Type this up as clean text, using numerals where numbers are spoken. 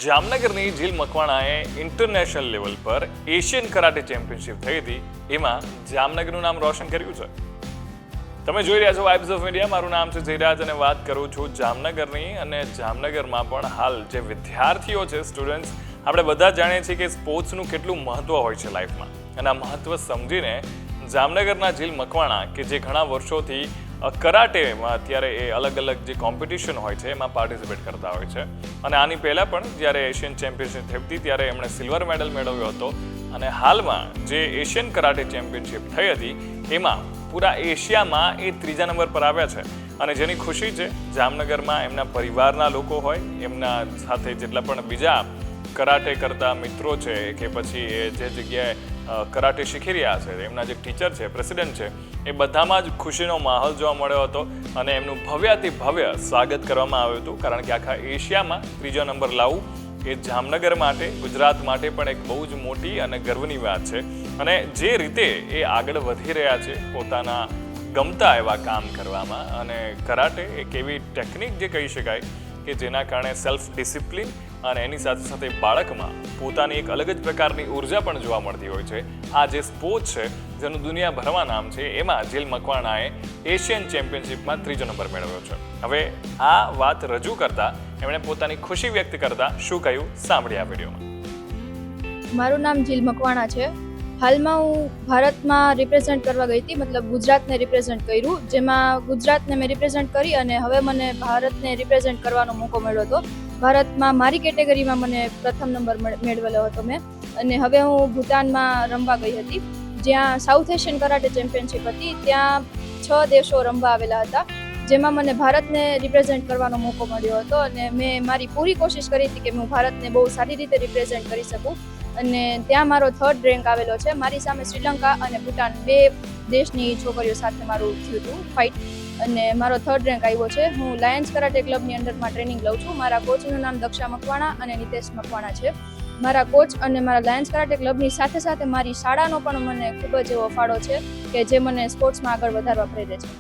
જામનગરની જીલ મકવાણાએ international level પર Asian karate championship થઈ હતી, એમાં જામનગરનું નામ રોશન કર્યું છે. તમે જોઈ રહ્યા છો વાઇબ્સ ઓફ ઇન્ડિયા. મારું નામ છે જયરાજ અને વાત કરું છું જામનગરની. અને જામનગરમાં પણ હાલ જે વિદ્યાર્થીઓ છે, સ્ટુડન્ટ્સ, આપણે બધા જાણીએ છીએ કે સ્પોર્ટ્સનું કેટલું મહત્વ હોય છે લાઈફમાં. અને આ મહત્વ સમજીને જામનગરના જીલ મકવાણા કે જે ઘણા વર્ષોથી કરાટેમાં અત્યારે એ અલગ અલગ જે કોમ્પિટિશન હોય છે એમાં પાર્ટિસિપેટ કરતા હોય છે. અને આની પહેલાં પણ જ્યારે એશિયન ચેમ્પિયનશિપ થઈ હતી ત્યારે એમણે સિલ્વર મેડલ મેળવ્યો હતો. અને હાલમાં જે એશિયન કરાટે ચેમ્પિયનશિપ થઈ હતી એમાં પૂરા એશિયામાં એ 3જા નંબર પર આવ્યા છે. અને જેની ખુશી છે જામનગરમાં એમના પરિવારના લોકો હોય, એમના સાથે જેટલા પણ બીજા કરાટે કરતા મિત્રો છે કે પછી એ જે જગ્યાએ કરાટે શીખી રહ્યા છે, એમના જે ટીચર છે, પ્રેસિડેન્ટ છે, એ બધામાં જ ખુશીનો માહોલ જોવા મળ્યો હતો. અને એમનું ભવ્યાતિ ભવ્ય સ્વાગત કરવામાં આવ્યું હતું. કારણ કે આખા એશિયામાં 3જો નંબર લાવવું એ જામનગર માટે, ગુજરાત માટે પણ એક બહુ જ મોટી અને ગર્વની વાત છે. અને જે રીતે એ આગળ વધી રહ્યા છે પોતાના ગમતા એવા કામ કરવામાં, અને કરાટે એક એવી ટેકનિક જે કહી શકાય કે જેના કારણે સેલ્ફ ડિસિપ્લિન અને એની સાથે સાથે બાળકમાં પોતાની એક અલગ જ પ્રકારની ઉર્જા પણ જોવા મળતી હોય છે. આ જે સ્પોર્ટ છે જેનું દુનિયાભરમાં નામ છે, એમાં જીલ મકવાણાએ એશિયન ચેમ્પિયનશિપમાં 3જો નંબર મેળવ્યો છે. હવે આ વાત રજૂ કરતા એમણે પોતાની ખુશી વ્યક્ત કરતા શું કહ્યું સાંભળ્યા આ વિડીયોમાં. મારું નામ જીલ મકવાણા છે. હાલમાં હું ભારતમાં રિપ્રેઝેન્ટ કરવા ગઈ હતી, મતલબ ગુજરાતને રિપ્રેઝેન્ટ કર્યું, જેમાં ગુજરાતને મેં રિપ્રેઝેન્ટ કરી અને હવે મને ભારતને રિપ્રેઝેન્ટ કરવાનો મોકો મળ્યો હતો. ભારતમાં મારી કેટેગરીમાં મને પ્રથમ નંબર મેળવેલો હતો મેં. અને હવે હું ભૂટાનમાં રમવા ગઈ હતી, જ્યાં સાઉથ એશિયન કરાટે ચેમ્પિયનશિપ હતી. ત્યાં 6 દેશો રમવા આવેલા હતા, જેમાં મને ભારતને રિપ્રેઝેન્ટ કરવાનો મોકો મળ્યો હતો. અને મેં મારી પૂરી કોશિશ કરી હતી કે હું ભારતને બહુ સારી રીતે રિપ્રેઝેન્ટ કરી શકું. અને ત્યાં મારો 3rd રેન્ક આવેલો છે. મારી સામે શ્રીલંકા અને ભૂટાન 2 દેશની છોકરીઓ સાથે મારું થયું હતું ફાઇટ, અને મારો 3rd રેન્ક આવ્યો છે. હું લાયન્સ કરાટે ક્લબની અંડરમાં ટ્રેનિંગ લઉં છું. મારા કોચનું નામ દક્ષા મકવાણા અને નિતેશ મકવાણા છે. મારા કોચ અને મારા લાયન્સ કરાટે ક્લબની સાથે સાથે મારી શાળાનો પણ મને ખૂબ જ એવો ફાળો છે કે જે મને સ્પોર્ટ્સમાં આગળ વધારવા પ્રેરે છે.